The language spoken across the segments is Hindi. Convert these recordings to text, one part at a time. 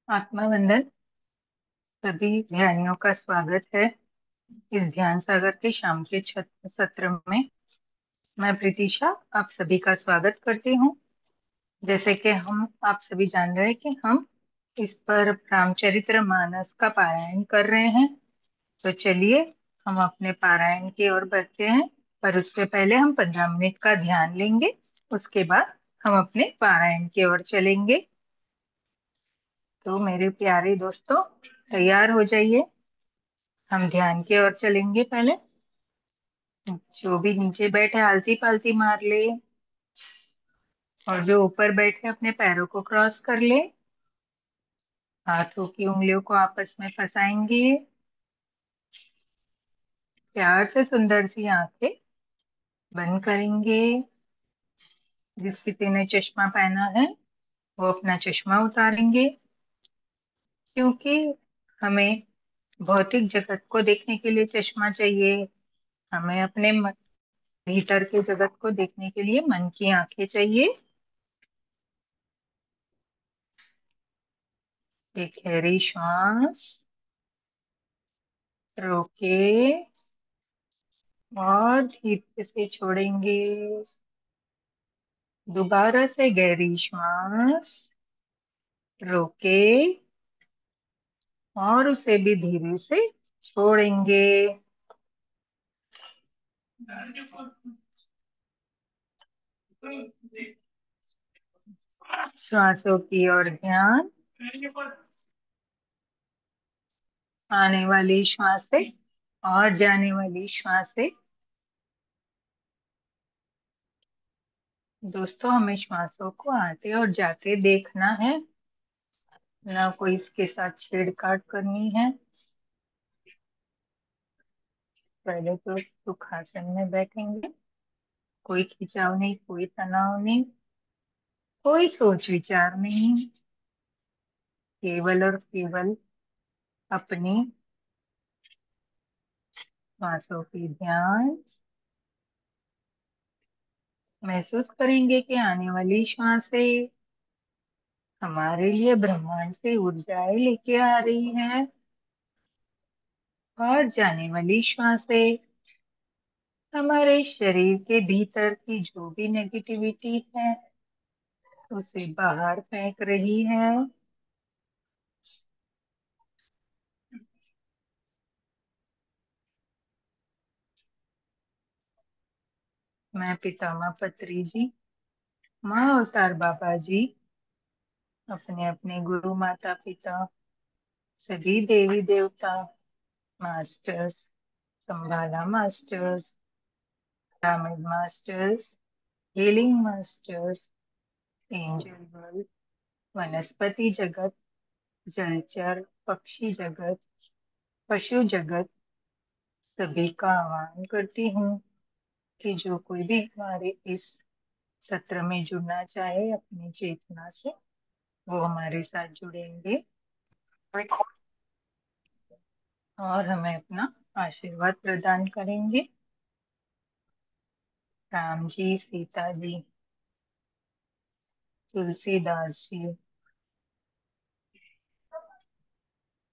आत्मवंदन। सभी ध्यानियों का स्वागत है इस ध्यान सागर के शाम के सत्र में। मैं प्रीतिशा आप सभी का स्वागत करती हूँ। जैसे कि हम आप सभी जान रहे हैं कि हम इस पर रामचरित्र मानस का पारायण कर रहे हैं। तो चलिए हम अपने पारायण की ओर बढ़ते हैं। पर उससे पहले हम 15 मिनट का ध्यान लेंगे। उसके बाद हम अपने पारायण की ओर चलेंगे। तो मेरे प्यारे दोस्तों, तैयार हो जाइए। हम ध्यान की ओर चलेंगे। पहले जो भी नीचे बैठे आलती पालती मार ले, और जो ऊपर बैठे अपने पैरों को क्रॉस कर ले। हाथों की उंगलियों को आपस में फंसाएंगे। प्यार से सुंदर सी आंखें बंद करेंगे। जिस किसी ने चश्मा पहना है वो अपना चश्मा उतारेंगे, क्योंकि हमें भौतिक जगत को देखने के लिए चश्मा चाहिए। हमें अपने भीतर के जगत को देखने के लिए मन की आंखें चाहिए। एक गहरी श्वास रोके और धीरे से छोड़ेंगे। दोबारा से गहरी श्वास रोके और उसे भी धीरे से छोड़ेंगे। श्वासों की ओर ध्यान। आने वाली श्वास से और जाने वाली श्वास से। दोस्तों, हमें श्वासों को आते और जाते देखना है, ना कोई इसके साथ छेड़छाड़ करनी है। पहले तो सुखासन में बैठेंगे। कोई खिंचाव नहीं, कोई तनाव नहीं, कोई सोच विचार नहीं। केवल और केवल अपनी श्वासों की ध्यान। महसूस करेंगे कि आने वाली श्वासें हमारे लिए ब्रह्मांड से ऊर्जाएं लेके आ रही है, और जाने वाली श्वासें हमारे शरीर के भीतर की जो भी नेगेटिविटी है उसे बाहर फेंक रही है। मैं पितामह पत्री जी, माँ अवतार बाबा जी, अपने अपने गुरु माता पिता, सभी देवी देवता, मास्टर्स, संभाला masters, pyramid masters, healing masters, angel world, वनस्पति जगत, जलचर पक्षी जगत, पशु जगत, सभी का आह्वान करती हूँ कि जो कोई भी हमारे इस सत्र में जुड़ना चाहे अपनी चेतना से, वो हमारे साथ जुड़ेंगे और हमें अपना आशीर्वाद प्रदान करेंगे। राम जी, सीता जी, तुलसीदास जी,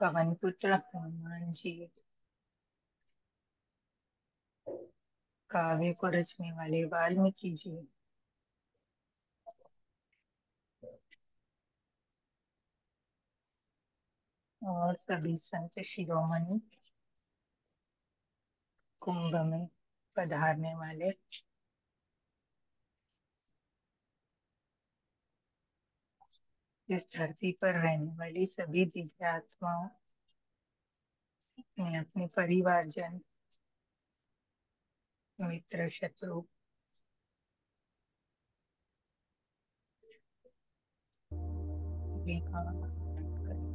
पवन पुत्र हनुमान जी, काव्य को रचने वाले वाल्मीकि जी, और सभी संत शिरोमणि, कुंभ में पधारने वाले, इस धरती पर रहने वाली सभी दिव्य आत्माओं, अपने अपने परिवारजन, मित्र, शत्रु, सभी का आह्वान करें।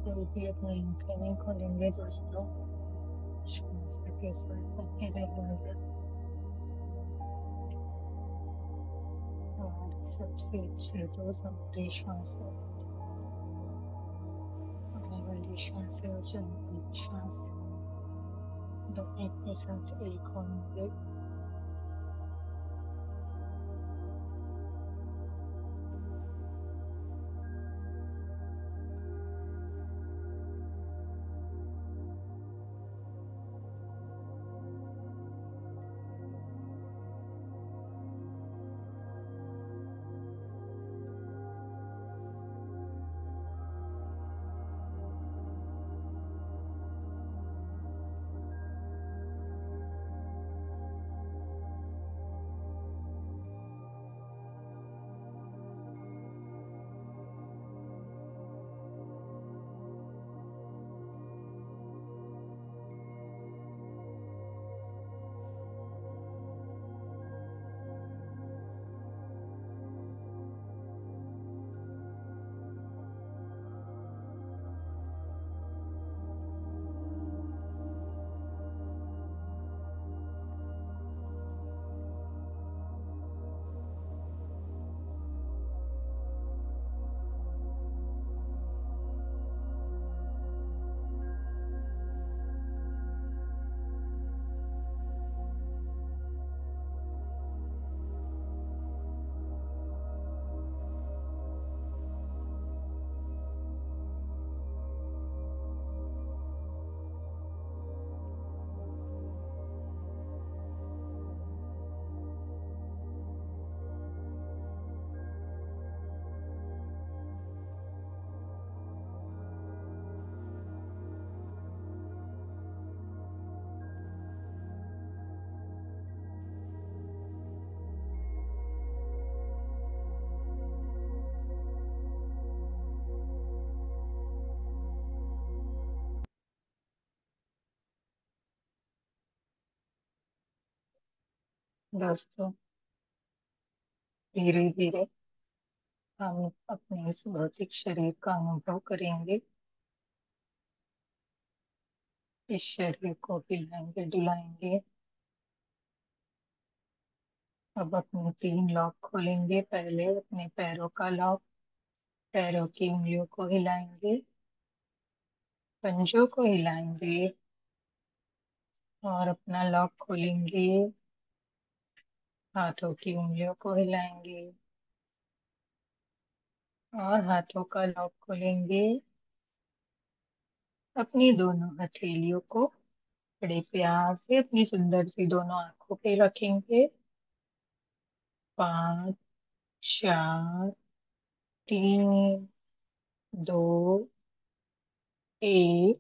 कोई भी अपनी आंखें नहीं खोलेंगे दोस्तों। श्वास के साथ बने रहेंगे। हमारी सबसे अच्छी दोस्त हमारी श्वास है। आने वाली श्वास है और जाने वाली श्वास। दोनों अपने साथ एक होंगे। दोस्तों, धीरे धीरे हम अपने इस भौतिक शरीर का अनुभव करेंगे। इस शरीर को हिलाएंगे डुलाएंगे। अब अपने तीन लॉक खोलेंगे। पहले अपने पैरों का लॉक। पैरों की उंगलियों को हिलाएंगे। पंजों को हिलाएंगे और अपना लॉक खोलेंगे। हाथों की उंगलियों को हिलाएंगे और हाथों का लॉक खोलेंगे। अपनी दोनों हथेलियों को बड़े प्यार से अपनी सुंदर सी दोनों आंखों पे रखेंगे। 5, 4, 3, 2, 1,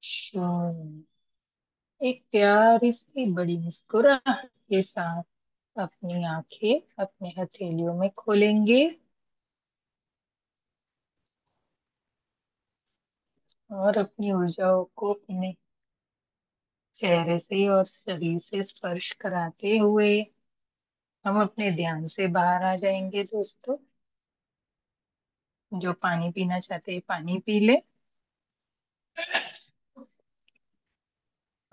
शून्य। एक प्यारी सी बड़ी मुस्कुराहट के साथ अपनी आंखें अपने हथेलियों में खोलेंगे और अपनी ऊर्जाओं को अपने चेहरे से और शरीर से स्पर्श कराते हुए हम अपने ध्यान से बाहर आ जाएंगे दोस्तों। जो पानी पीना चाहते हैं पानी पी ले।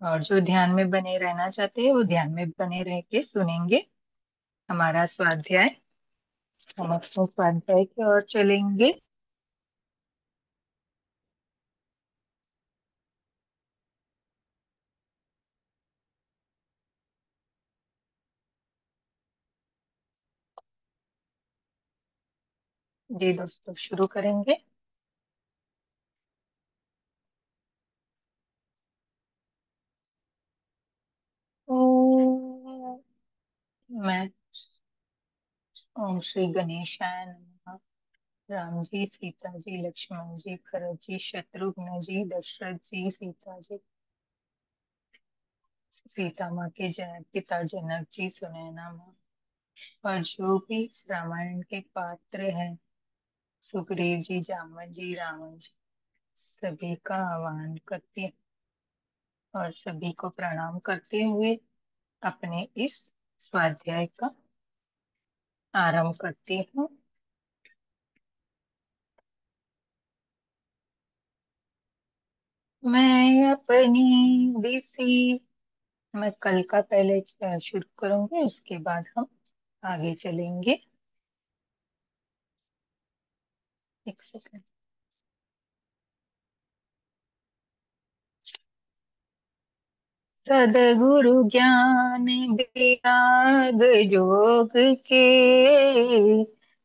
और जो ध्यान में बने रहना चाहते हैं वो ध्यान में बने रह के सुनेंगे हमारा स्वाध्याय। हम अपने स्वाध्याय की ओर चलेंगे। जी दोस्तों, शुरू करेंगे। ओम। मैं ओम श्री गणेशाय नमः। राम जी, सीता जी, लक्ष्मण जी, भरत जी, शत्रुघ्न जी, दशरथ जी, सीता जी, सीता माँ के पिता जनक जी, सुनैना माँ और जो भी इस रामायण के पात्र हैं, सुग्रीव जी, जामवंत जी, रावण जी, सभी का आह्वान करते और सभी को प्रणाम करते हुए अपने इस स्वाध्याय का आरंभ करती हूँ। मैं अपनी दिसी। मैं कल का पहले शुरू करूंगी, उसके बाद हम आगे चलेंगे। एक सेकंड। सदगुरु ज्ञान विराग जोग के,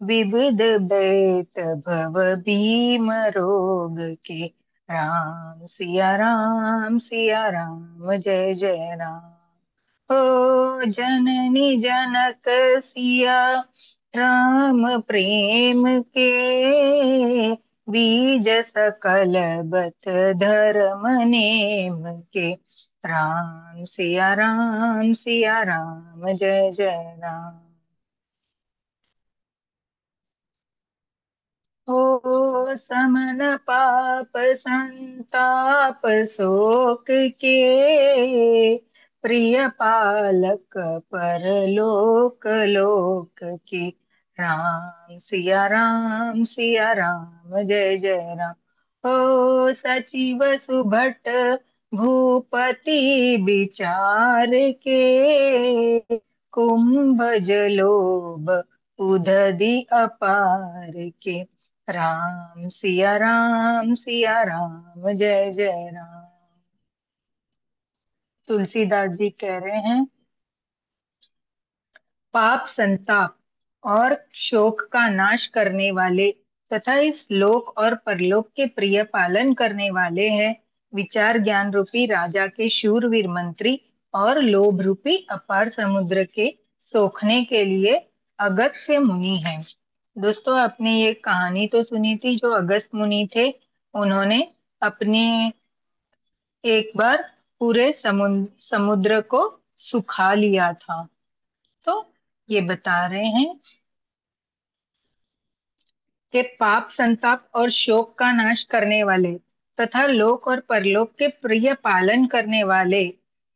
विबुध बैत भव भीम रोग के। राम सिया राम सिया राम, जय जय राम। ओ जननी जनक सिया राम प्रेम के, बीज सकल बत धर्म नेम के। राम सिया राम, जय जय राम। हो समन पाप संताप शोक के, प्रिय पालक परलोक लोक के। सिया राम, जय जय राम। हो सचिव सुभट भूपति विचार के, कुंभज लोभ उदधि अपार के। सिया राम, जय जय राम। तुलसीदास जी कह रहे हैं, पाप संताप और शोक का नाश करने वाले तथा इस लोक और परलोक के प्रिय पालन करने वाले हैं विचार ज्ञान रूपी राजा के शूरवीर मंत्री, और लोभ रूपी अपार समुद्र के सोखने के लिए अगस्त्य मुनि हैं। दोस्तों, आपने ये कहानी तो सुनी थी, जो अगस्त मुनि थे, उन्होंने अपने एक बार पूरे समुद्र को सुखा लिया था। तो ये बता रहे हैं कि पाप संताप और शोक का नाश करने वाले तथा लोक और परलोक के प्रिय पालन करने वाले,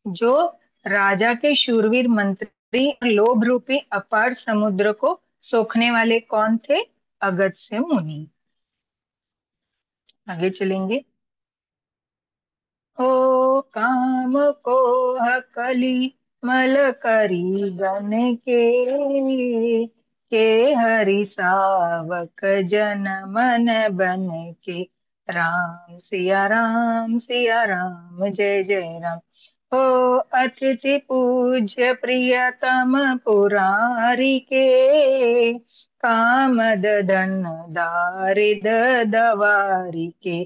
जो राजा के शूरवीर मंत्री और लोभ रूपी अपार समुद्र को सोखने वाले कौन थे? अगस्त्य मुनि। आगे चलेंगे। हो काम को हकली मल करी गन के हरि सावक जन मन बन के। सिया राम, जय जय राम। हो अतिथि पूज्य प्रियतम पुरारी के, कामद धन दारिद दवारी के।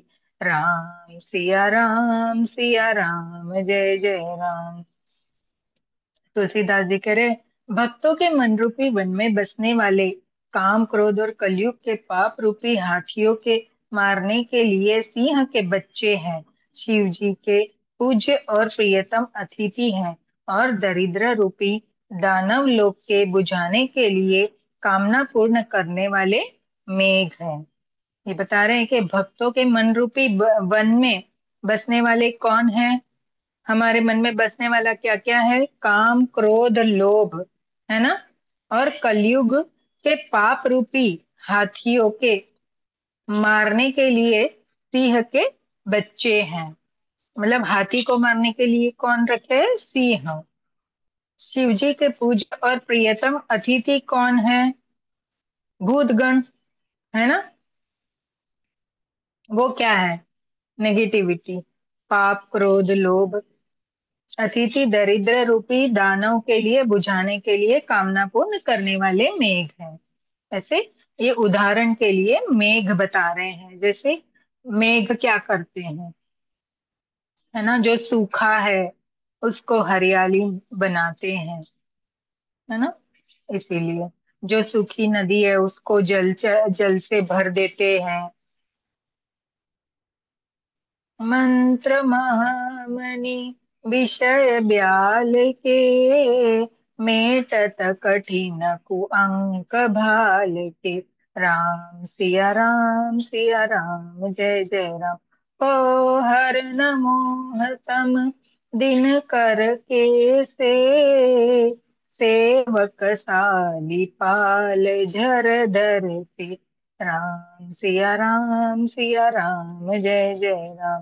सिया राम, जय जय राम। तुलसीदास जी कह रहे, भक्तों के मन रूपी वन में बसने वाले काम क्रोध और कलयुग के पाप रूपी हाथियों के मारने के लिए सिंह के बच्चे हैं, शिव जी के पूज्य और प्रियतम अतिथि हैं, और दरिद्र रूपी दानव लोक के बुझाने के लिए कामना पूर्ण करने वाले मेघ हैं। ये बता रहे हैं कि भक्तों के मन रूपी वन में बसने वाले कौन हैं। हमारे मन में बसने वाला क्या क्या है? काम क्रोध लोभ, है ना? और कलयुग के पाप रूपी हाथियों के मारने के लिए सिंह के बच्चे हैं। मतलब हाथी को मारने के लिए कौन रखे है? सिंह। शिव जी के पूज्य और प्रियतम अतिथि कौन है? भूतगण, है ना? वो क्या है? नेगेटिविटी, पाप क्रोध लोभ। अतिथि दरिद्र रूपी दानव के लिए बुझाने के लिए कामना पूर्ण करने वाले मेघ हैं। ऐसे ये उदाहरण के लिए मेघ बता रहे हैं। जैसे मेघ क्या करते हैं, है ना? जो सूखा है उसको हरियाली बनाते हैं, है ना? इसीलिए जो सूखी नदी है उसको जल से भर देते हैं। मंत्र महामणि विषय ब्याल के, मेटत कठिन कुअंक भाल के। सिया राम, जय जय राम। ओ हर नमोह तम दिन कर के सेवक साली पाल झर धर से। सिया राम, जय जय राम।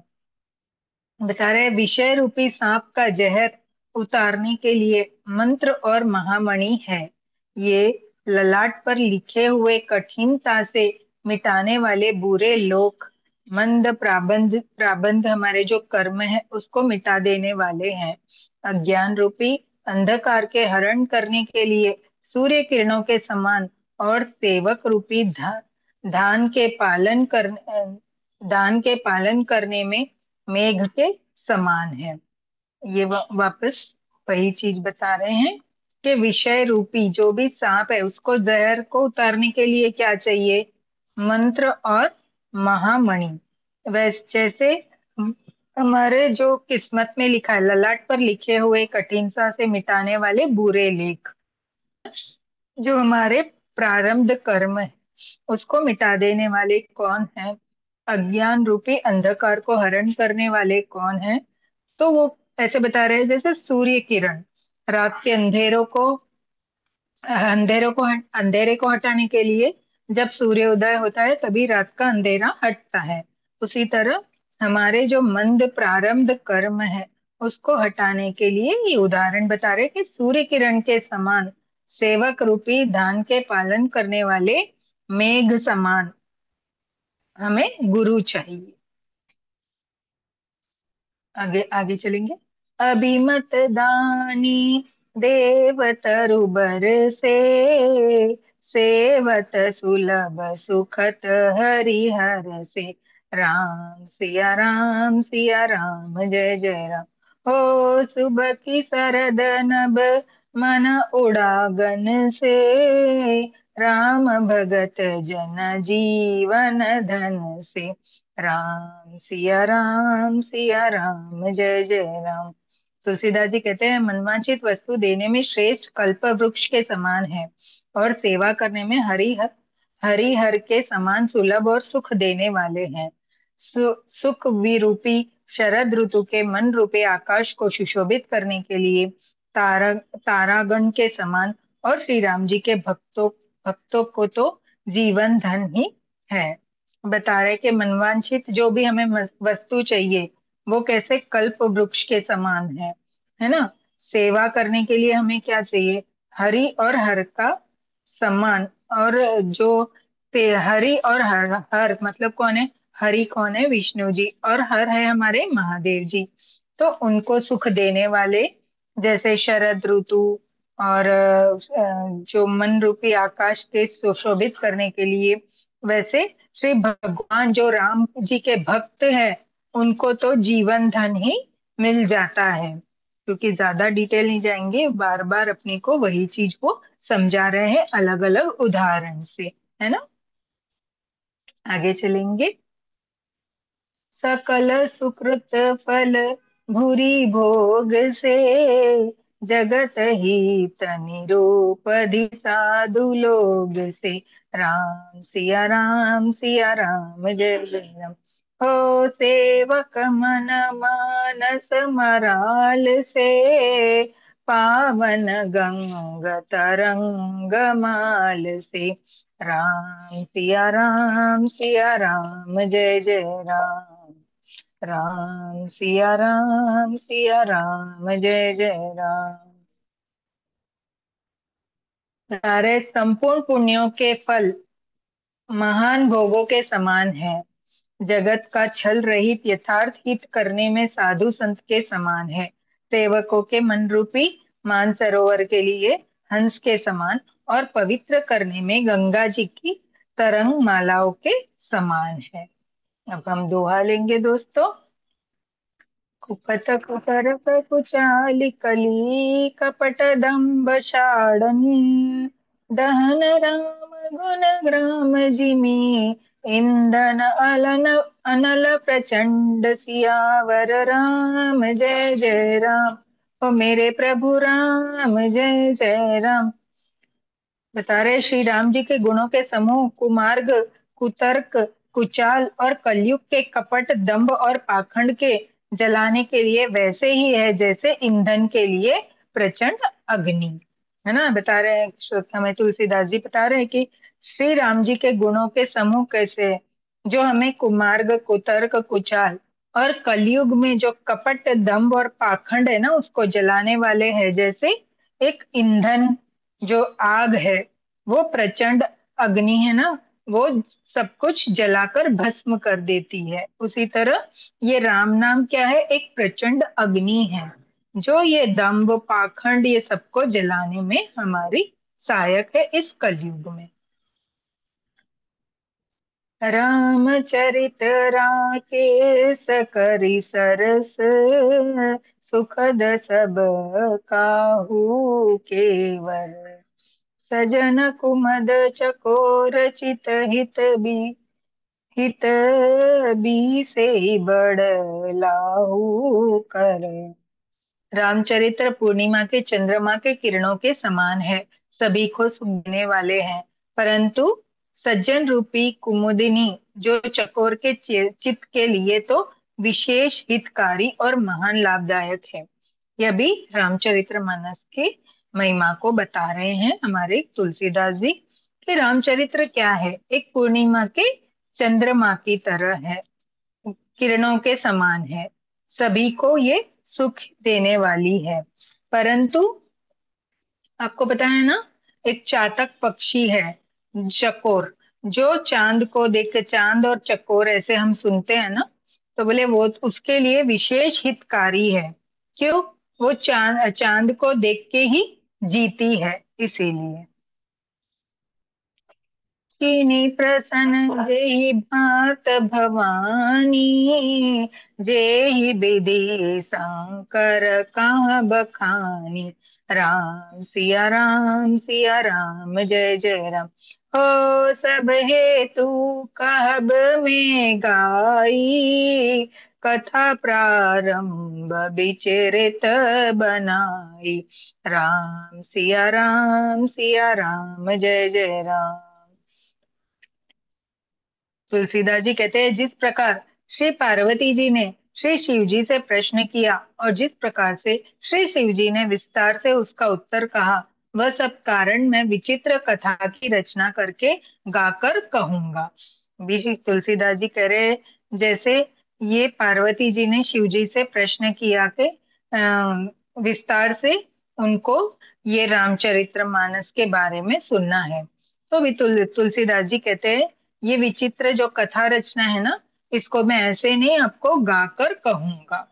बता रहे हैं, विषय रूपी सांप का जहर उतारने के लिए मंत्र और महामणि है। ये ललाट पर लिखे हुए कठिनता से मिटाने वाले बुरे लोक मंद प्राबंध प्राबंध हमारे जो कर्म है उसको मिटा देने वाले हैं। अज्ञान रूपी अंधकार के हरण करने के लिए सूर्य किरणों के समान और सेवक रूपी धान के पालन कर दान के पालन करने में मेघ के समान है। ये वापस वही चीज बता रहे हैं कि विषय रूपी जो भी सांप है उसको जहर को उतारने के लिए क्या चाहिए? मंत्र और महामणि। वैसे जैसे हमारे जो किस्मत में लिखा है, ललाट पर लिखे हुए कठिनता से मिटाने वाले बुरे लेख, जो हमारे प्रारब्ध कर्म है उसको मिटा देने वाले कौन है? अज्ञान रूपी अंधकार को हरण करने वाले कौन है? तो वो ऐसे बता रहे हैं जैसे सूर्य किरण रात के अंधेरे को हटाने के लिए जब सूर्य उदय होता है तभी रात का अंधेरा हटता है। उसी तरह हमारे जो मंद प्रारब्ध कर्म है उसको हटाने के लिए ये उदाहरण बता रहे हैं कि सूर्य किरण के समान सेवक रूपी धान के पालन करने वाले मेघ समान हमें गुरु चाहिए। आगे आगे चलेंगे। अभिमत दानी देवतरु से सेवत सुलभ सुखत हरिहर से। राम सिया राम सिया राम, जय जय राम। हो सुबह की सरद नभ मन उड़ागन से। राम भगत जन जीवन धन से। राम सिया राम, जय जय राम। तुलसीदास जी कहते हैं, मनवांछित वस्तु देने में श्रेष्ठ कल्प वृक्ष के समान है और सेवा करने में हरिहर के समान सुलभ और सुख देने वाले हैं। सुख विरूपी शरद ऋतु के मन रूपे आकाश को सुशोभित करने के लिए तारा तारागण के समान और श्री राम जी के भक्तों को तो जीवन धन ही है। बता रहे कि मनवांछित जो भी हमें वस्तु चाहिए वो कैसे कल्प वृक्ष के समान है ना। सेवा करने के लिए हमें क्या चाहिए? हरि और हर का सम्मान। और जो हरि और हर मतलब कौन है? हरि कौन है? विष्णु जी। और हर है हमारे महादेव जी। तो उनको सुख देने वाले जैसे शरद ऋतु और जो मन रूपी आकाश के सुशोभित करने के लिए, वैसे श्री भगवान जो राम जी के भक्त हैं उनको तो जीवन धन ही मिल जाता है। क्योंकि ज्यादा डिटेल नहीं जाएंगे, बार बार अपने को वही चीज को समझा रहे हैं अलग अलग उदाहरण से, है ना। आगे चलेंगे। सकल सुकृत फल भूरि भोग से। जगत हित निरूपधि साधु लोग से। राम सिया राम, जय जय राम। हो सेवक मन मानस मराल से। पावन गंग तरंग माल से। राम सिया राम, जय जय राम। राम सिया राम, जय जय राम। सारे संपूर्ण पुण्यों के फल महान भोगों के समान है। जगत का छल रहित यथार्थ हित करने में साधु संत के समान है। सेवकों के मन रूपी मानसरोवर के लिए हंस के समान और पवित्र करने में गंगा जी की तरंग मालाओं के समान है। अब हम दोहा लेंगे दोस्तों। कुपथ कुतरक कुचालि कली कपट दंभ शाड़न। दहन राम गुण ग्राम जिमि। इंधन अलन अनल प्रचंड सियावर राम, जय जय राम। ओ मेरे प्रभु राम, जय जय राम। बता रहे श्री राम जी के गुणों के समूह कुमार्ग, कुतर्क, कुचाल और कलयुग के कपट, दंभ और पाखंड के जलाने के लिए वैसे ही है जैसे ईंधन के लिए प्रचंड अग्नि, है ना। बता रहे हैं हमें तुलसीदास जी बता रहे हैं कि श्री राम जी के गुणों के समूह कैसे है, जो हमें कुमार्ग, कुतर्क, कुचाल और कलयुग में जो कपट, दंभ और पाखंड है ना, उसको जलाने वाले हैं। जैसे एक ईंधन, जो आग है, वो प्रचंड अग्नि है ना, वो सब कुछ जलाकर भस्म कर देती है। उसी तरह ये राम नाम क्या है, एक प्रचंड अग्नि है, जो ये दंभ, पाखंड, ये सबको जलाने में हमारी सहायक है इस कलयुग में। रामचरित राकेश करि सरस, सुखद सब काहू केवर। सजन कुमद चकोर चित हित बी से बड़ लाहू कर। रामचरित्र पूर्णिमा के चंद्रमा के किरणों के समान है, सभी को सुनने वाले हैं। परंतु सज्जन रूपी कुमुदिनी, जो चकोर के चित्त के लिए तो विशेष हितकारी और महान लाभदायक है। यह भी रामचरित्र मानस की महिमा को बता रहे हैं हमारे तुलसीदास जी, कि रामचरित्र क्या है, एक पूर्णिमा के चंद्रमा की तरह है, किरणों के समान है, सभी को ये सुख देने वाली है। परंतु आपको पता है ना, एक चातक पक्षी है, चकोर, जो चांद को देख के, चांद और चकोर ऐसे हम सुनते हैं ना, तो बोले वो उसके लिए विशेष हितकारी है। क्यों? वो चांद चांद को देख के ही जीती है, इसीलिए। किनी प्रसन्न जेहि भात भवानी, जेहि विधि शंकर कहाँ बखानी। राम सिया राम, सिया राम, जय जय राम। हो सब हेतु कहब में गाई, कथा प्रारंभ विचरित बनाई। राम सिया राम, सिया राम, जय जय राम। तुलसीदास जी कहते हैं, जिस प्रकार श्री पार्वती जी ने श्री शिव जी से प्रश्न किया और जिस प्रकार से श्री शिव जी ने विस्तार से उसका उत्तर कहा, वह सब कारण मैं विचित्र कथा की रचना करके गाकर कहूंगा। भी तुलसीदास जी कह रहे हैं, जैसे ये पार्वती जी ने शिव जी से प्रश्न किया कि विस्तार से उनको ये रामचरित्र मानस के बारे में सुनना है। तो भी तुलसीदास जी कहते हैं, ये विचित्र जो कथा रचना है ना, इसको मैं ऐसे नहीं आपको गाकर कहूंगा।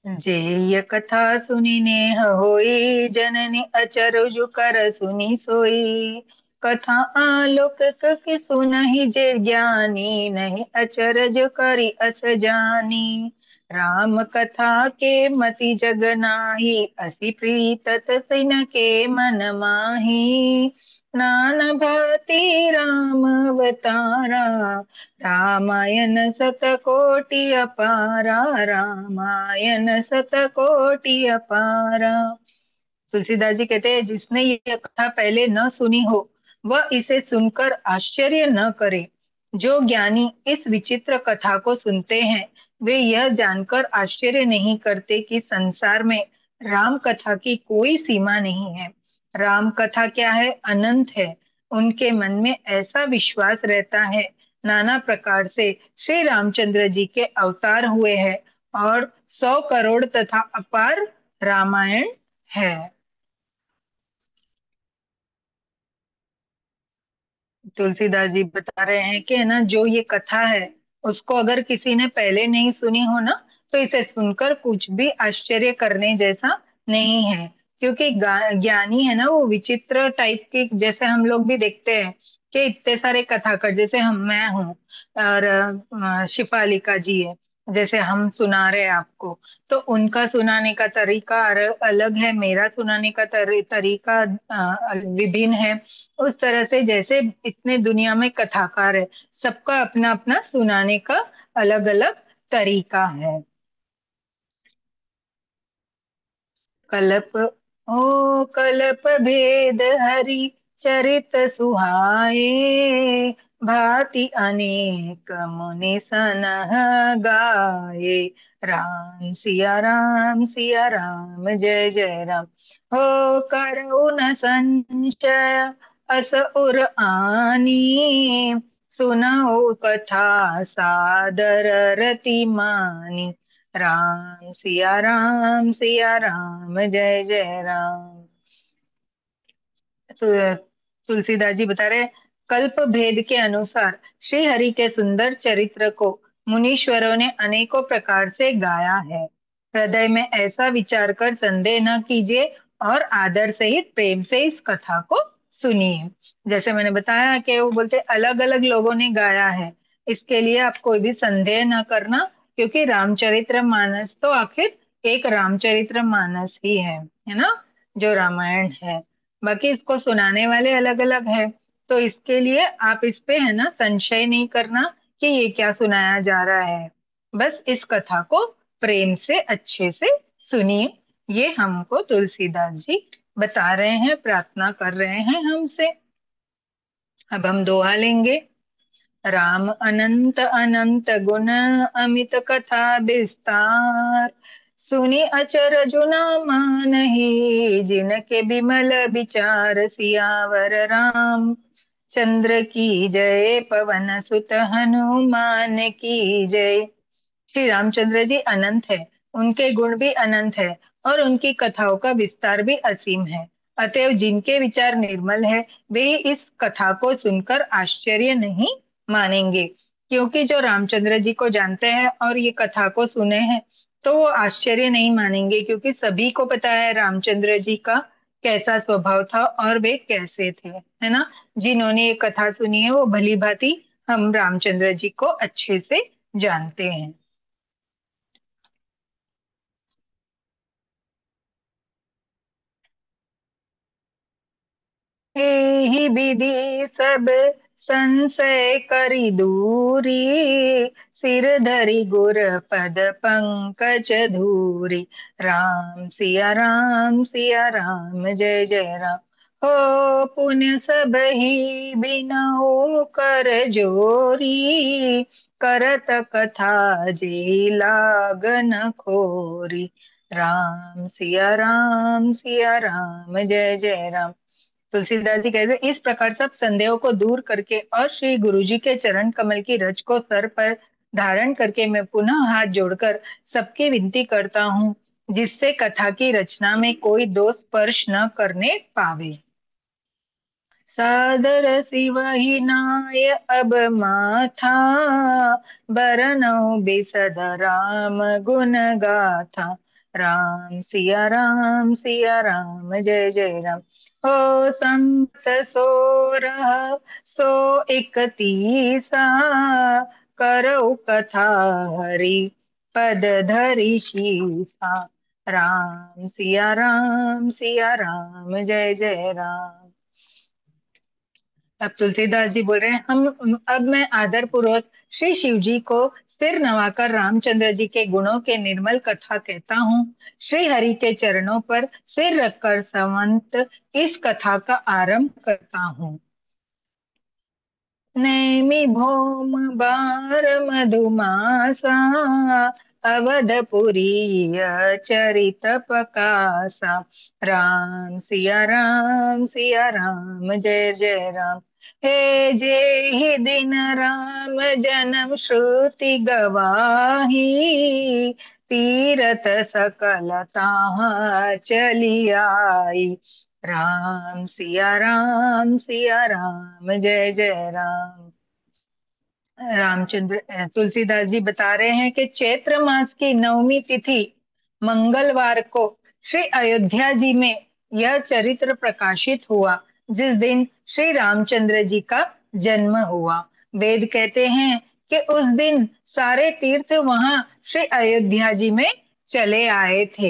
जे ये कथा सुनी ने होई, जननी अचरज कर सुनी सोई। कथा आलोक की सुनहि जे ज्ञानी, नहीं अचरज करी अस जानी। राम कथा के मति जग नाही, असी प्रीत तिन के मन माही। नाना भांति राम अवतारा, रामायण शतकोटि अपारा, रामायण शतकोटि अपारा। तुलसीदास जी कहते हैं, जिसने ये कथा पहले न सुनी हो, वह इसे सुनकर आश्चर्य न करे। जो ज्ञानी इस विचित्र कथा को सुनते हैं, वे यह जानकर आश्चर्य नहीं करते कि संसार में राम कथा की कोई सीमा नहीं है। राम कथा क्या है? अनंत है। उनके मन में ऐसा विश्वास रहता है, नाना प्रकार से श्री रामचंद्र जी के अवतार हुए हैं और 100 करोड़ तथा अपार रामायण है। तुलसीदास जी बता रहे हैं कि है ना, जो ये कथा है, उसको अगर किसी ने पहले नहीं सुनी हो ना, तो इसे सुनकर कुछ भी आश्चर्य करने जैसा नहीं है। क्योंकि ज्ञानी है ना, वो विचित्र टाइप के, जैसे हम लोग भी देखते हैं कि इतने सारे कथाकार, जैसे मैं हूँ और शिफालिका जी है, जैसे हम सुना रहे हैं आपको, तो उनका सुनाने का तरीका अलग है, मेरा सुनाने का तरीका विभिन्न है। उस तरह से जैसे इतने दुनिया में कथाकार है, सबका अपना अपना सुनाने का अलग अलग तरीका है। कल्प कल्प भेद हरि चरित सुहाए, भांति अनेक मुनि सनह गाए। राम सिया राम, सिया राम, जय जय राम। हो करुण संचय अस उर आनी, सुनाओ कथा सादर रति मानी। सिया राम जय जय राम। तो तुलसीदास जी बता रहे, कल्प भेद के अनुसार श्री हरि के सुंदर चरित्र को मुनीश्वरों ने अनेकों प्रकार से गाया है। हृदय में ऐसा विचार कर संदेह न कीजिए और आदर सहित प्रेम से इस कथा को सुनिए। जैसे मैंने बताया कि वो बोलते अलग अलग लोगों ने गाया है, इसके लिए आप कोई भी संदेह न करना, क्योंकि रामचरित्र मानस तो आखिर एक रामचरित्र मानस ही है ना, जो रामायण है। बाकी इसको सुनाने वाले अलग अलग है, तो इसके लिए आप इस पे है ना संशय नहीं करना कि ये क्या सुनाया जा रहा है। बस इस कथा को प्रेम से अच्छे से सुनिए। ये हमको तुलसीदास जी बता रहे हैं, प्रार्थना कर रहे हैं हमसे। अब हम दोहा लेंगे। राम अनंत अनंत गुण अमित कथा विस्तार, सुनी अचर जुना मानहि जिनके बिमल विचार। सियावर राम चंद्र की जय, पवन सुत हनुमान की जय। श्री रामचंद्र जी अनंत है, उनके गुण भी अनंत है और उनकी कथाओं का विस्तार भी असीम है। अतएव जिनके विचार निर्मल है वे इस कथा को सुनकर आश्चर्य नहीं मानेंगे, क्योंकि जो रामचंद्र जी को जानते हैं और ये कथा को सुने हैं तो वो आश्चर्य नहीं मानेंगे, क्योंकि सभी को पता है रामचंद्र जी का कैसा स्वभाव था और वे कैसे थे, है ना। जिन्होंने ये कथा सुनी है वो भली भांति हम रामचंद्र जी को अच्छे से जानते हैं। एहि विधि सब संशय करि दूरी, सिर धरि गुर पद पंकज धूरी। सिया राम जय जय राम। हो पुण्य सब ही बिनहु कर जोरी, करत कथा जे लागन खोरी। सिया राम जय जय राम। तुलसीदास जी कहते हैं, इस प्रकार सब संदेहों को दूर करके और श्री गुरु जी के चरण कमल की रज को सर पर धारण करके मैं पुनः हाथ जोड़कर सबकी विनती करता हूँ, जिससे कथा की रचना में कोई दोष स्पर्श न करने पावे। सादर सिवहि नाय अब माथा, बरनउँ बिसद राम गुण गाथा। सिया राम जय जय राम। हो संत सोरह सो इकतीसा, करऊ कथा हरि पद धरि शीसा। सिया राम जय जय राम। अब तुलसीदास जी बोल रहे हैं, हम अब मैं आदर पूर्वक श्री शिव जी को सिर नवाकर रामचंद्र जी के गुणों के निर्मल कथा कहता हूँ। श्री हरि के चरणों पर सिर रखकर संवंत इस कथा का आरंभ करता हूँ। नैमि भौम बार मधुमासा, अवधपुरी चरित पकासा। सिया राम जय जय राम। हे जे ही दिन राम जन्म श्रुति गवाही, तीरथ सकल ताहा चली आई। सिया राम जय जय राम। तुलसीदास जी बता रहे हैं कि चैत्र मास की नवमी तिथि मंगलवार को श्री अयोध्या जी में यह चरित्र प्रकाशित हुआ, जिस दिन श्री रामचंद्र जी का जन्म हुआ। वेद कहते हैं कि उस दिन सारे तीर्थ वहां श्री अयोध्या जी में चले आए थे,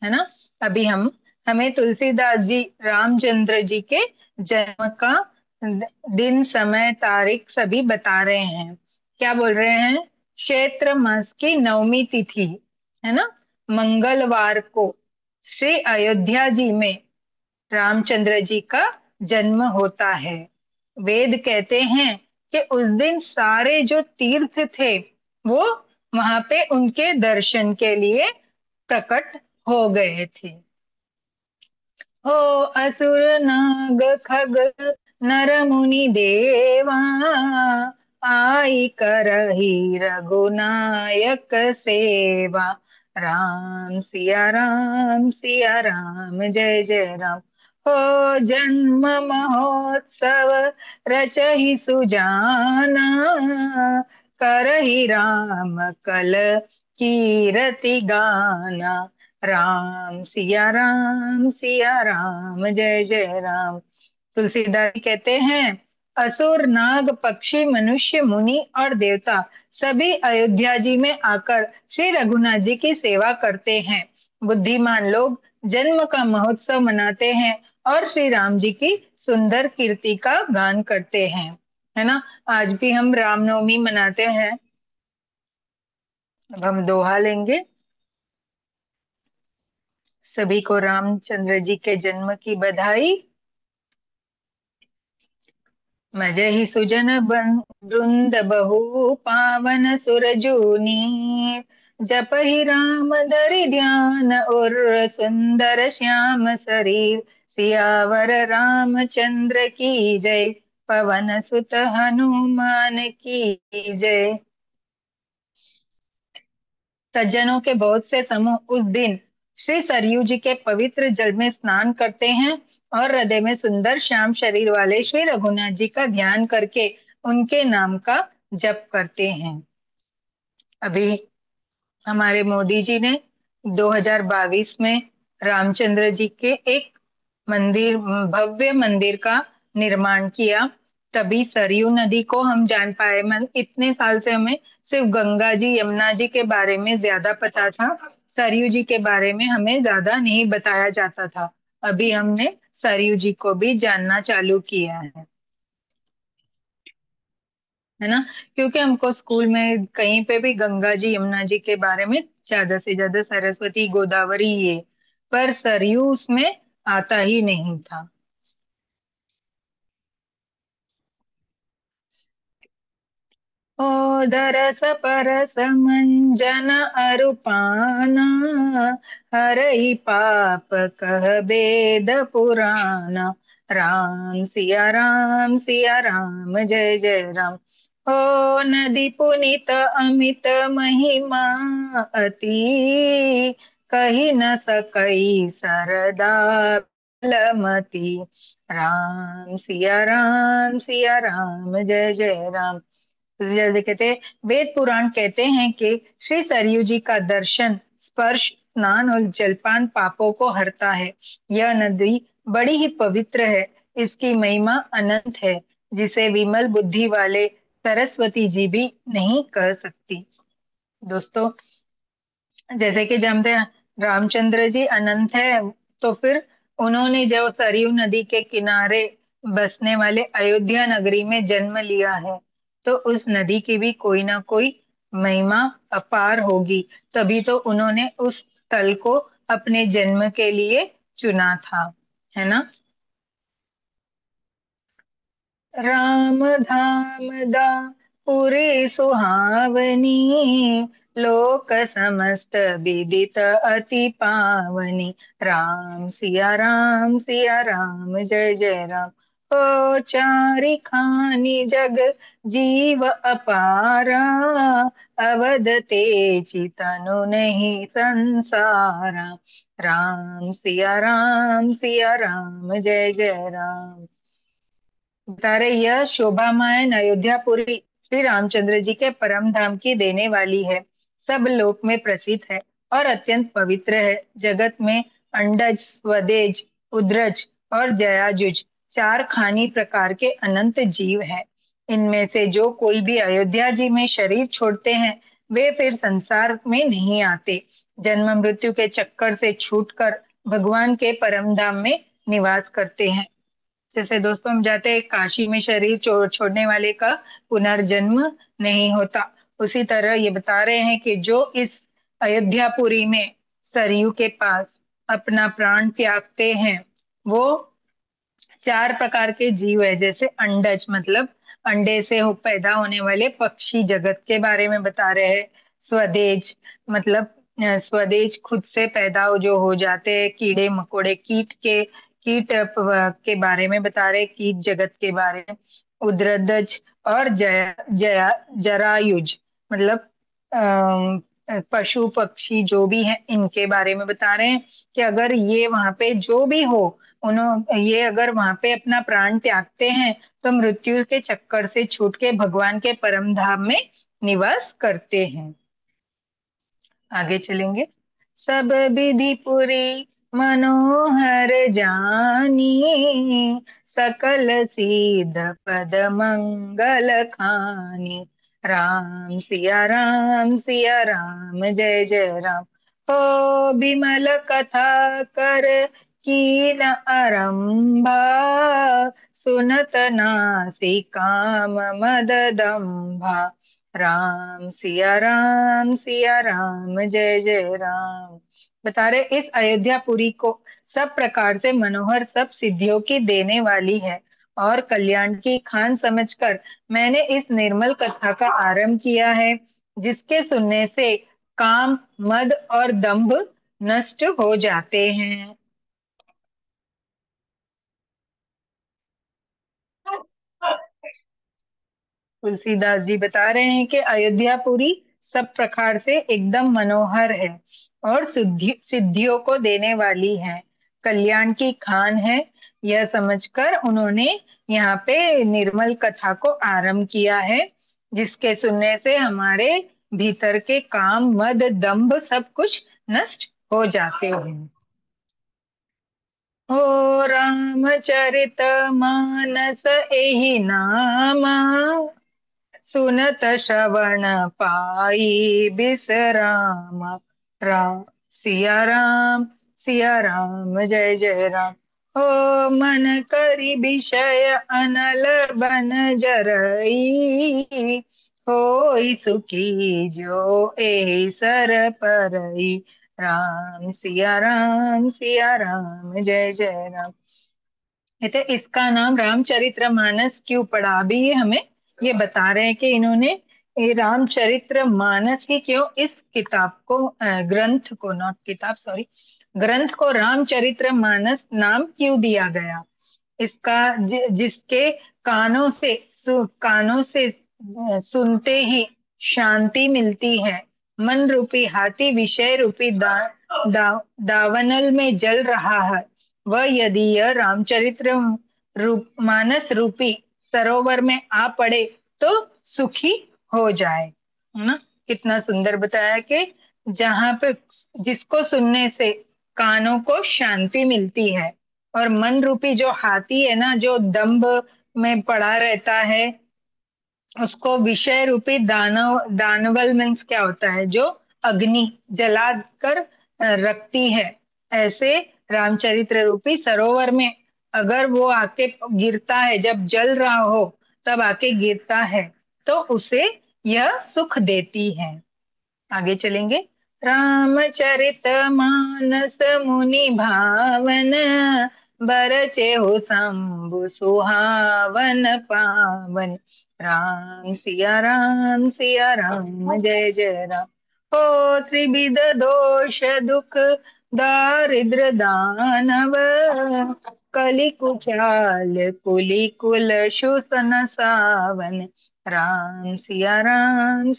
है ना। अभी हमें तुलसीदास जी रामचंद्र जी के जन्म का दिन समय तारीख सभी बता रहे हैं। क्या बोल रहे हैं? चैत्र मास की नवमी तिथि, है ना, मंगलवार को श्री अयोध्या जी में रामचंद्र जी का जन्म होता है। वेद कहते हैं कि उस दिन सारे जो तीर्थ थे वो वहां पे उनके दर्शन के लिए प्रकट हो गए थे। हो असुर नाग खग नर मुनि देवा, आई करही रघुनायक सेवा। राम सिया राम जय जय राम। हो जन्म महोत्सव रचहि सुजाना, करहि राम कल कीरति गाना। सिया राम जय जय राम। तुलसीदास जी कहते हैं, असुर नाग पक्षी मनुष्य मुनि और देवता सभी अयोध्या जी में आकर श्री रघुनाथ जी की सेवा करते हैं। बुद्धिमान लोग जन्म का महोत्सव मनाते हैं और श्री राम जी की सुंदर कीर्ति का गान करते हैं, है ना। आज भी हम रामनवमी मनाते हैं। अब हम दोहा लेंगे। सभी को रामचंद्र जी के जन्म की बधाई। मजहि सुजन वृंद बहु पावन सुरजूनी। जपहि राम दरि ध्यान उर सुंदर श्याम शरीर। सियावर रामचंद्र की जय, पवन सुत हनुमान की जय। सज्जनों के बहुत से समूह उस दिन श्री सरयू जी के पवित्र जल में स्नान करते हैं और हृदय में सुंदर श्याम शरीर वाले श्री रघुनाथ जी का ध्यान करके उनके नाम का जप करते हैं। अभी हमारे मोदी जी ने 2022 में रामचंद्र जी के एक मंदिर, भव्य मंदिर का निर्माण किया। तभी सरयू नदी को हम जान पाए। मन इतने साल से हमें सिर्फ गंगा जी यमुना जी के बारे में ज्यादा पता था, सरयू जी के बारे में हमें ज्यादा नहीं बताया जाता था। अभी हमने सरयू जी को भी जानना चालू किया है ना। क्योंकि हमको स्कूल में कहीं पे भी गंगा जी यमुना जी के बारे में ज्यादा से ज्यादा सरस्वती गोदावरी ये, पर सरयू उसमें आता ही नहीं था। ओदरस परस मंजन अरुपाना, हरहि पाप कह बेद पुराना। सिया राम जय जय राम। ओ नदी पुनीत अमित महिमा अति, कही न सकई सरदा बलमती। सिया राम जय जय राम। जैसे कहते हैं, वेद पुराण कहते हैं कि श्री सरयू जी का दर्शन, स्पर्श, स्नान और जलपान पापों को हरता है। यह नदी बड़ी ही पवित्र है। इसकी महिमा अनंत है, जिसे विमल बुद्धि वाले सरस्वती जी भी नहीं कह सकती। दोस्तों, जैसे कि जानते हैं रामचंद्र जी अनंत है, तो फिर उन्होंने जो सरयू नदी के किनारे बसने वाले अयोध्या नगरी में जन्म लिया है, तो उस नदी की भी कोई ना कोई महिमा अपार होगी। तभी तो उन्होंने उस स्थल को अपने जन्म के लिए चुना था, है ना। राम धाम पुरी सुहावनी, लोक समस्त विदित अति पावनी। सिया राम जय जय राम। ओ चारि खानी जग जीव अपारा, अवध तेजी तनु नहीं संसारा। सिया राम जय जय राम। बता रहे, यह शोभामायन अयोध्यापुरी श्री रामचंद्र जी के परम धाम की देने वाली है। सब लोक में प्रसिद्ध है और अत्यंत पवित्र है। जगत में अंडज, स्वदेज, उद्रज और जयाजुज चार खानी प्रकार के अनंत जीव हैं। इनमें से जो कोई भी अयोध्या जी में शरीर छोड़ते हैं, वे फिर संसार में नहीं आते। जन्म मृत्यु के चक्कर से छूटकर भगवान के परम धाम में निवास करते हैं। जैसे दोस्तों हम जाते हैं काशी में, शरीर छोड़ने वाले का पुनर्जन्म नहीं होता। उसी तरह ये बता रहे हैं कि जो इस अयोध्यापुरी में सरयू के पास अपना प्राण त्यागते हैं, वो चार प्रकार के जीव है। जैसे अंडज मतलब अंडे से पैदा होने वाले पक्षी जगत के बारे में बता रहे हैं। स्वदेज मतलब स्वदेज खुद से पैदा जो हो जाते हैं कीड़े मकोड़े, कीट के बारे में बता रहे हैं, कीट जगत के बारे में। उद्रदज और जया जया जरायुज मतलब पशु पक्षी जो भी हैं इनके बारे में बता रहे हैं कि अगर ये वहां पे जो भी हो, उन्होंने ये अगर वहां पे अपना प्राण त्यागते हैं तो मृत्यु के चक्कर से छूट के भगवान के परम धाम में निवास करते हैं। आगे चलेंगे। सब विधि पुरी मनोहर जानी, सकल सिद्ध पद मंगल खानी। राम सिया राम सिया राम जय जय राम। हो बिमल कथा कर कीन आरंभा, सुनत नासिका मद दंभा। राम सिया राम जय जय राम। बता रहे इस अयोध्यापुरी को सब प्रकार से मनोहर, सब सिद्धियों की देने वाली है और कल्याण की खान समझकर मैंने इस निर्मल कथा का आरंभ किया है, जिसके सुनने से काम, मद और दंभ नष्ट हो जाते हैं। तुलसीदास जी बता रहे हैं कि अयोध्यापुरी सब प्रकार से एकदम मनोहर है और सिद्धियों को देने वाली है, कल्याण की खान है। यह समझकर उन्होंने यहाँ पे निर्मल कथा को आरंभ किया है, जिसके सुनने से हमारे भीतर के काम, मद, दंभ सब कुछ नष्ट हो जाते हैं। हो रामचरित मानस एहि नाम, सुनत श्रवण पाई बिसराम। राम सिया राम जय जय राम। हो मन करि विषय अनल बन जरई, होई सुखी जो ए सर परई। सिया राम जय जय राम। तो इसका नाम रामचरितमानस क्यों पड़ा, अभी ये हमें ये बता रहे हैं कि इन्होंने ये रामचरितमानस ही क्यों इस किताब को ग्रंथ को, नॉट किताब सॉरी, ग्रंथ को रामचरितमानस नाम क्यों दिया गया। इसका जिसके कानों से सुनते ही शांति मिलती है, मन रूपी हाथी विषय रूपी दावानल में जल रहा है, वह यदि यह रामचरित्र मानस रूपी सरोवर में आ पड़े तो सुखी हो जाए, है ना। कितना सुंदर बताया कि जहाँ पे जिसको सुनने से कानों को शांति मिलती है और मन रूपी जो हाथी है ना, जो दंभ में पड़ा रहता है, उसको विषय रूपी दानवल मीन्स क्या होता है, जो अग्नि जला कर रखती है, ऐसे रामचरित्र रूपी सरोवर में अगर वो आके गिरता है, जब जल रहा हो तब आके गिरता है, तो उसे यह सुख देती है। आगे चलेंगे। रामचरित मानस मुनि भावन, बरचे हो शंभु सुहावन पावन। सिया राम जय जय राम। हो त्रिविध दोष दुख दारिद्र दानव, कलि कुचाल कुली कुल शोषण सावन। सिया राम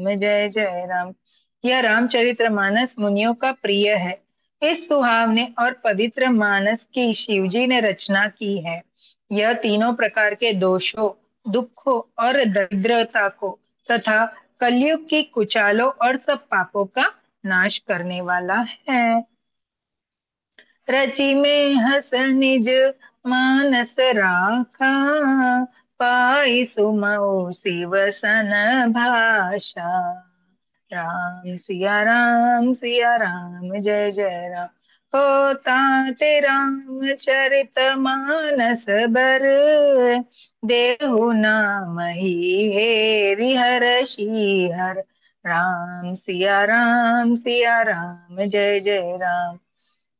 जय जय राम। यह रामचरितमानस मुनियों का प्रिय है। इस सुहावने और पवित्र मानस की शिवजी ने रचना की है। यह तीनों प्रकार के दोषों, दुखों और दरिद्रता को तथा कलयुग की कुचालों और सब पापों का नाश करने वाला है। रचि में हस निज मानस राखा, पाई सुमो शिव सन भाषा। सिया राम जय जय राम। हो ताते रामचरित मानस बर, देहु नाम ही हेरि हर श्रीहर। सिया राम जय जय राम।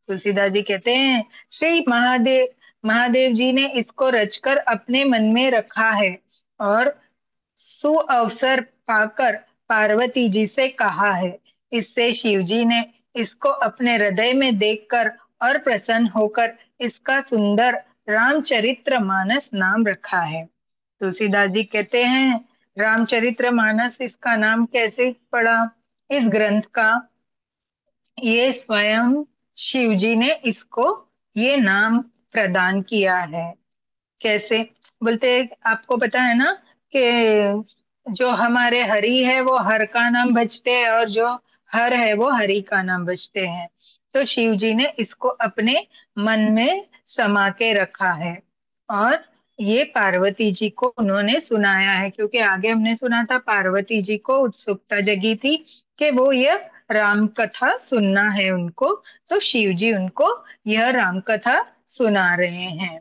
तुलसीदास जी कहते हैं श्री महादेव जी ने इसको रचकर अपने मन में रखा है और सुअवसर पाकर पार्वती जी से कहा है। इससे शिव जी ने इसको अपने हृदय में देखकर और प्रसन्न होकर इसका सुंदर रामचरित्र मानस नाम रखा है। तुलसीदास जी कहते हैं, रामचरितमानस इसका नाम कैसे पड़ा? इस ग्रंथ का ये स्वयं शिव जी ने इसको ये नाम प्रदान किया है। कैसे? बोलते हैं, आपको पता है ना कि जो हमारे हरि है वो हर का नाम भजते हैं, और जो हर है वो हरि का नाम भजते हैं। तो शिव जी ने इसको अपने मन में समा के रखा है। और ये पार्वती जी को उन्होंने सुनाया है, क्योंकि आगे हमने सुना था पार्वती जी को उत्सुकता जगी थी कि वो ये राम कथा सुनना है उनको। तो शिव जी उनको यह राम कथा सुना रहे हैं।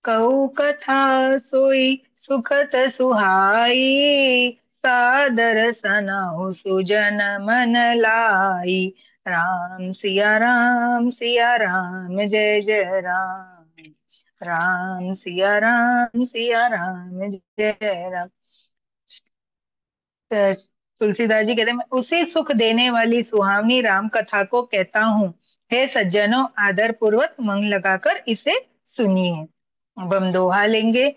कहु कथा सोई सुखत सुहाई, सादर सनहु सुजन मन लाई। राम सिया राम जय जय राम। राम सिया राम जय राम। तो तुलसीदास जी कहते हैं, मैं उसी सुख देने वाली सुहावनी राम कथा को कहता हूँ। हे सज्जनों, आदर पूर्वक मन लगाकर इसे सुनिए। अब हम दोहा लेंगे।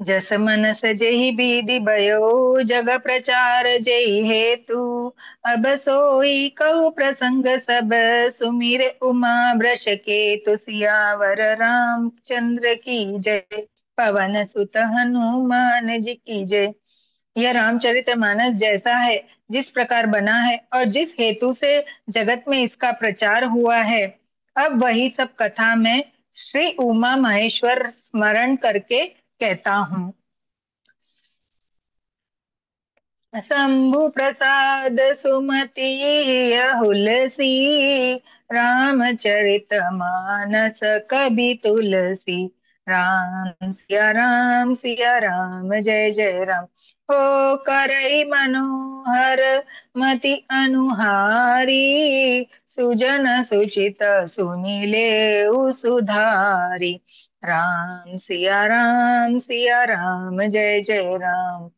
जस मन सजेहि विधि भयो, जग प्रचार जेहि हेतु। अब सोई कहु प्रसंग सब, सुमिर उमा वृष केतु। सियावर रामचंद्र की जय, पवन सुत हनुमान जी की जय। यह रामचरितमानस जैसा है, जिस प्रकार बना है और जिस हेतु से जगत में इसका प्रचार हुआ है, अब वही सब कथा में श्री उमा महेश्वर स्मरण करके कहता हूँ। शंभु प्रसाद सुमति हुलसी, रामचरित मानस कवि तुलसी। राम सिया राम जय जय राम। हो करई मनोहर मति अनुहारी, सुजन सुचित सुनीले सुधारी। सिया राम जय जय राम।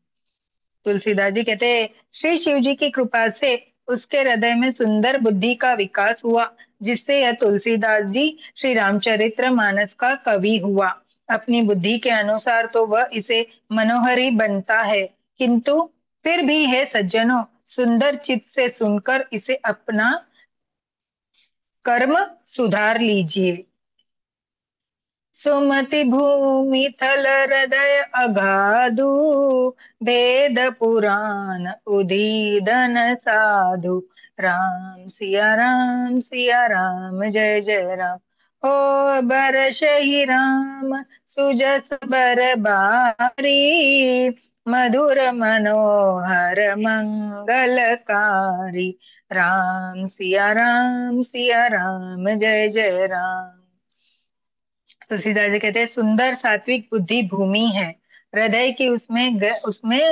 तुलसीदास जी कहते हैं, श्री शिव जी की कृपा से उसके हृदय में सुंदर बुद्धि का विकास हुआ, जिससे यह तुलसीदास जी श्री रामचरित्र मानस का कवि हुआ। अपनी बुद्धि के अनुसार तो वह इसे मनोहर ही बनता है, किंतु फिर भी है सज्जनों, सुंदर चित्त से सुनकर इसे अपना कर्म सुधार लीजिए। सुमति भूमि थल हृदय अगाधु, वेद पुराण उदीदन साधु। सिया राम जय जय राम। हो बरस ही राम सुजस बर बारी, मधुर मनोहर मंगलकारी। सिया राम जय जय राम। तुलसीदास जी कहते हैं, सुंदर सात्विक बुद्धि भूमि है, हृदय की उसमें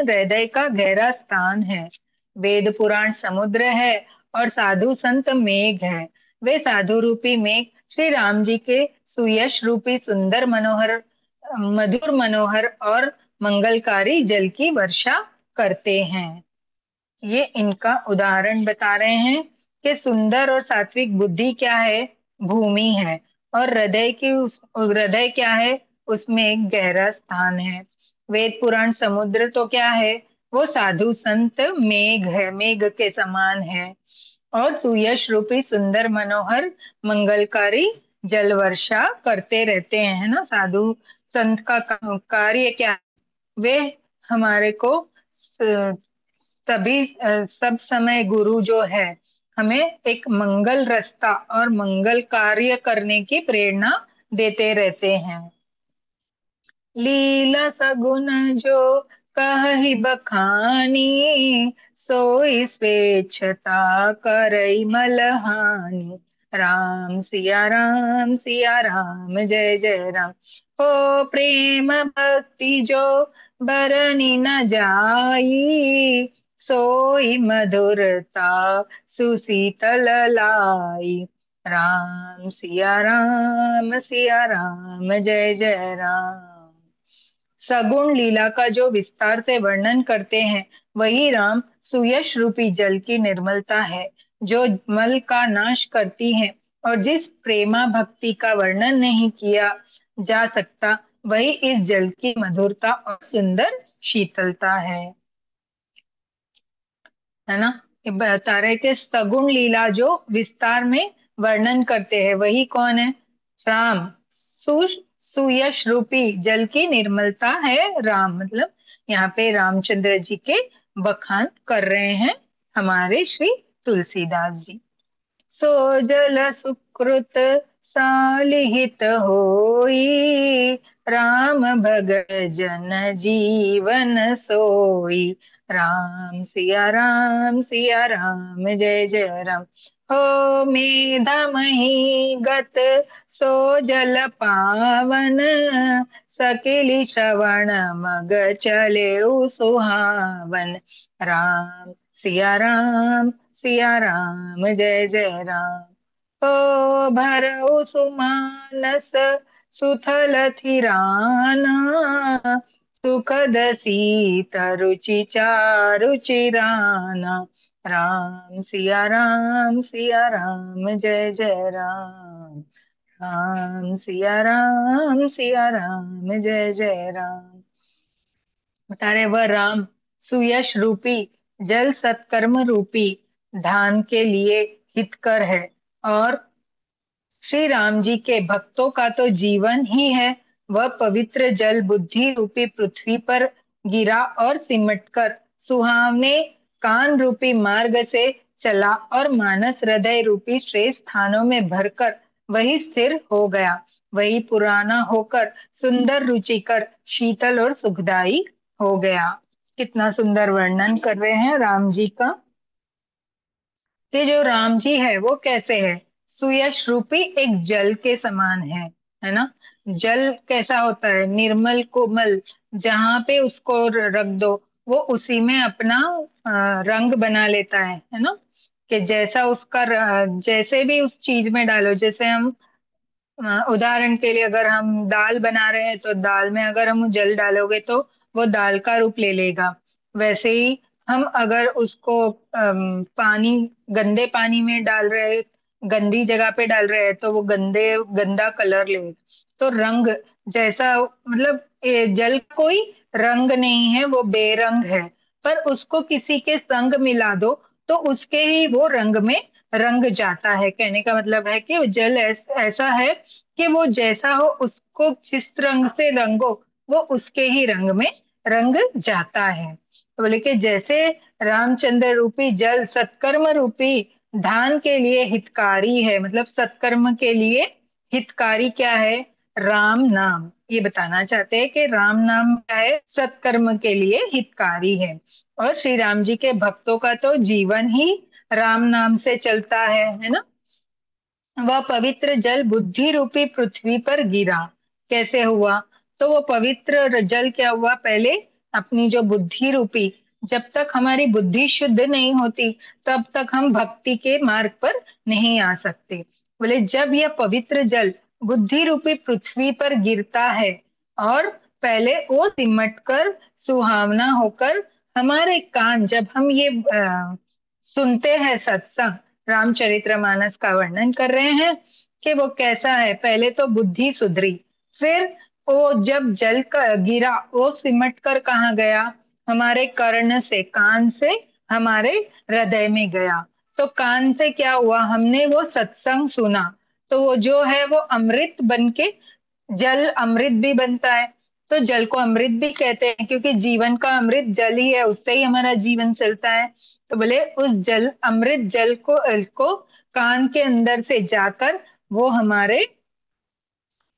हृदय का गहरा स्थान है। वेद पुराण समुद्र है, और साधु संत मेघ है। वे साधु रूपी मेघ श्री राम जी के सुयश रूपी सुंदर मनोहर मधुर मनोहर और मंगलकारी जल की वर्षा करते हैं। ये इनका उदाहरण बता रहे हैं कि सुंदर और सात्विक बुद्धि क्या है? भूमि है। और हृदय क्या है? उसमें एक गहरा स्थान है। वेद पुराण समुद्र तो क्या है? वो साधु संत मेघ है, मेघ के समान है। और सुयश रूपी सुंदर मनोहर मंगलकारी जल वर्षा करते रहते हैं, है ना? साधु संत का कार्य क्या है? वे हमारे को तभी सब समय गुरु जो है हमें एक मंगल रास्ता और मंगल कार्य करने की प्रेरणा देते रहते हैं। लीला सगुन जो कहि बखानी, सोई स्वेच्छता करई मलहानी। सिया राम जय जय राम। हो प्रेम भक्ति जो बरनी न जाई, सोई मधुरता सुशीतल लाई। सिया राम जय जय राम। सगुण लीला का जो विस्तार से वर्णन करते हैं, वही राम सुयश रूपी जल की निर्मलता है, जो मल का नाश करती है। और जिस प्रेमा भक्ति का वर्णन नहीं किया जा सकता, वही इस जल की मधुरता और सुंदर शीतलता है ना। ये बता रहे कि सगुण लीला जो विस्तार में वर्णन करते हैं वही कौन है? राम। सुयश रूपी जल की निर्मलता है राम, मतलब यहाँ पे रामचंद्र जी के बखान कर रहे हैं हमारे श्री तुलसीदास जी। सो जल सुकृत सालिहित होई, राम भगत जन जीवन सोई। राम सिया राम जय जय राम। हो मेधा मही गत सो जल पावन, सकिली श्रवण मग चले सुहावन। राम सिया राम जय जय राम। ओ भरऊ सुमानस सुथल थिराना, सुखद सीत रुचि चारु चिराना। सिया राम जय जय राम। सिया राम जय जय राम। बता रहे वह राम सुयश रूपी जल सत्कर्म रूपी धान के लिए हितकर है, और श्री राम जी के भक्तों का तो जीवन ही है। वह पवित्र जल बुद्धि रूपी पृथ्वी पर गिरा और सिमटकर सुहावने कान रूपी मार्ग से चला, और मानस हृदय रूपी श्रेष्ठ स्थानों में भरकर वही स्थिर हो गया। वही पुराना होकर सुंदर रुचिकर शीतल और सुखदाई हो गया। कितना सुंदर वर्णन कर रहे हैं राम जी का कि जो राम जी है वो कैसे है? सुयश रूपी एक जल के समान है ना। जल कैसा होता है? निर्मल कोमल, जहां पे उसको रख दो वो उसी में अपना रंग बना लेता है ना। कि जैसा उसका जैसे भी उस चीज में डालो, जैसे हम उदाहरण के लिए अगर हम दाल बना रहे हैं तो दाल में अगर हम जल डालोगे तो वो दाल का रूप ले लेगा। वैसे ही हम अगर उसको पानी, गंदे पानी में डाल रहे, गंदी जगह पे डाल रहे हैं तो वो गंदा कलर लेगा। तो रंग जैसा, मतलब जल कोई रंग नहीं है, वो बेरंग है। पर उसको किसी के संग मिला दो तो उसके ही वो रंग में रंग जाता है। कहने का मतलब है कि वो जल ऐसा है कि वो जैसा हो उसको जिस रंग से रंगो वो उसके ही रंग में रंग जाता है। तो बोले कि जैसे रामचंद्र रूपी जल सत्कर्म रूपी धान के लिए हितकारी है, मतलब सत्कर्म के लिए हितकारी क्या है? राम नाम। ये बताना चाहते हैं कि राम नाम क्या है? सत्कर्म के लिए हितकारी है। और श्री राम जी के भक्तों का तो जीवन ही राम नाम से चलता है ना। वह पवित्र जल बुद्धि रूपी पृथ्वी पर गिरा। कैसे हुआ? तो वो पवित्र जल क्या हुआ? पहले अपनी जो बुद्धि रूपी, जब तक हमारी बुद्धि शुद्ध नहीं होती तब तक हम भक्ति के मार्ग पर नहीं आ सकते। बोले जब यह पवित्र जल बुद्धि रूपी पृथ्वी पर गिरता है, और पहले वो सिमट कर सुहावना होकर हमारे कान, जब हम ये सुनते हैं सत्संग, रामचरितमानस का वर्णन कर रहे हैं कि वो कैसा है। पहले तो बुद्धि सुधरी, फिर वो जब जल का गिरा वो सिमट कर कहाँ गया? हमारे कर्ण से, कान से हमारे हृदय में गया। तो कान से क्या हुआ? हमने वो सत्संग सुना, तो वो जो है वो अमृत बन के, जल अमृत भी बनता है तो जल को अमृत भी कहते हैं, क्योंकि जीवन का अमृत जल ही है, उससे ही हमारा जीवन चलता है। तो बोले उस जल, अमृत जल को कान के अंदर से जाकर वो हमारे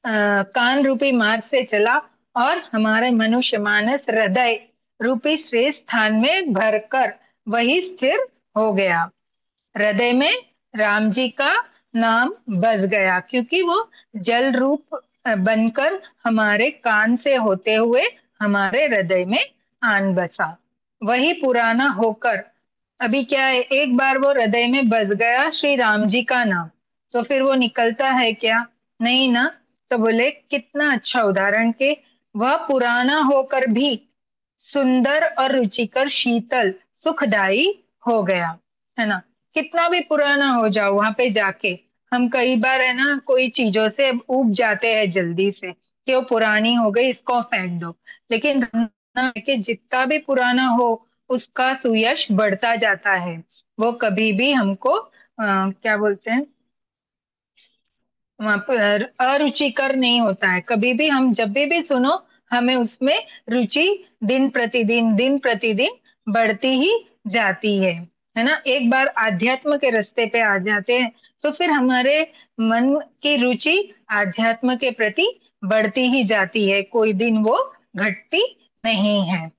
कान रूपी मार्ग से चला, और हमारे मनुष्य मानस हृदय रूपी श्रेष्ठ स्थान में भरकर वही स्थिर हो गया। हृदय में राम जी का नाम बस गया, क्योंकि वो जल रूप बनकर हमारे कान से होते हुए हमारे हृदय में आन बसा। वही पुराना होकर अभी क्या है? एक बार वो हृदय में बस गया श्री राम जी का नाम, तो फिर वो निकलता है क्या? नहीं ना। तो बोले कितना अच्छा उदाहरण के वह पुराना होकर भी सुंदर और रुचिकर शीतल सुखदाई हो गया, है ना। कितना भी पुराना हो जाओ वहां पे जाके, हम कई बार है ना कोई चीजों से ऊब जाते हैं जल्दी से, कि वो पुरानी हो गई, इसको फेंक दो। लेकिन रमना है कि जितना भी पुराना हो उसका सुयश बढ़ता जाता है। वो कभी भी हमको क्या बोलते हैं, वहां पर अरुचिकर नहीं होता है। कभी भी हम जब भी सुनो, हमें उसमें रुचि दिन प्रतिदिन बढ़ती ही जाती है ना। एक बार आध्यात्म के रास्ते पे आ जाते हैं तो फिर हमारे मन की रुचि आध्यात्म के प्रति बढ़ती ही जाती है, कोई दिन वो घटती नहीं है,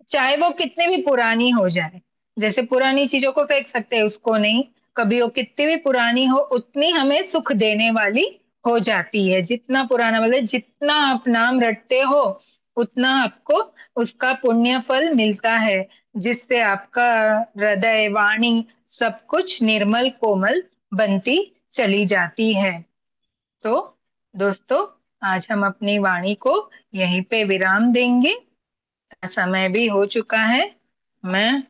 चाहे वो कितनी भी पुरानी हो जाए। जैसे पुरानी चीजों को फेंक सकते हैं, उसको नहीं। कभी वो कितनी भी पुरानी हो उतनी हमें सुख देने वाली हो जाती है। जितना पुराना, मतलब जितना आप नाम रटते हो उतना आपको उसका पुण्य फल मिलता है, जिससे आपका हृदय वाणी सब कुछ निर्मल कोमल बनती चली जाती है। तो दोस्तों, आज हम अपनी वाणी को यहीं पे विराम देंगे। समय भी हो चुका है। मैं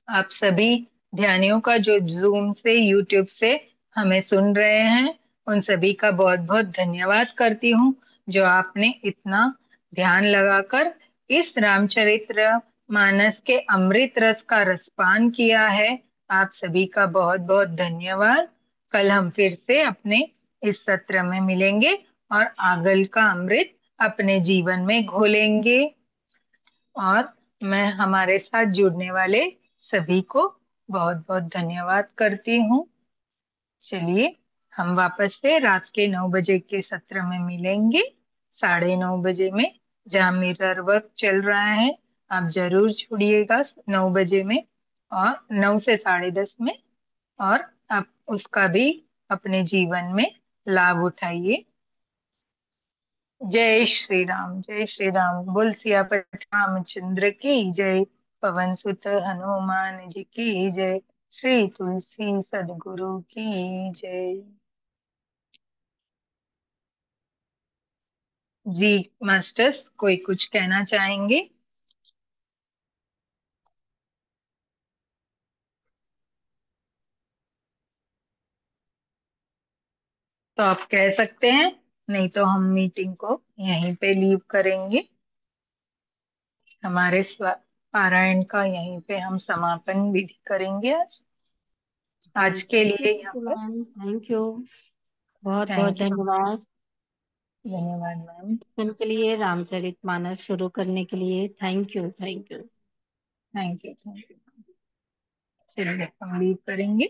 आप सभी ध्यानियों का जो जूम से यूट्यूब से हमें सुन रहे हैं, उन सभी का बहुत बहुत धन्यवाद करती हूँ, जो आपने इतना ध्यान लगाकर इस रामचरित्र मानस के अमृत रस का रसपान किया है। आप सभी का बहुत बहुत धन्यवाद। कल हम फिर से अपने इस सत्र में मिलेंगे और आगल का अमृत अपने जीवन में घोलेंगे। और मैं हमारे साथ जुड़ने वाले सभी को बहुत बहुत धन्यवाद करती हूँ। चलिए, हम वापस से रात के 9 बजे के सत्र में मिलेंगे, 9:30 बजे में, जहाँ मिरर वर्क चल रहा है। आप जरूर जुड़िएगा 9 बजे में, और 9 से 10:30 में। और आप उसका भी अपने जीवन में लाभ उठाइए। जय श्री राम, जय श्री राम। बोल सियापत रामचंद्र की जय। पवन सुत हनुमान जी की जय। श्री तुलसी सदगुरु की जय। जी मास्टर्स, कोई कुछ कहना चाहेंगे? तो आप कह सकते हैं, नहीं तो हम मीटिंग को यहीं पे लीव करेंगे। हमारे पारायण का यहीं पे हम समापन विधि करेंगे आज। आज के लिए यहाँ पर मैम थैंक यू। बहुत बहुत थैंक यू। धन्यवाद। धन्यवाद मैम। बच्चन के लिए रामचरितमानस शुरू करने के लिए thank you thank you. Thank you, thank you. चलिए, हम लीव करेंगे।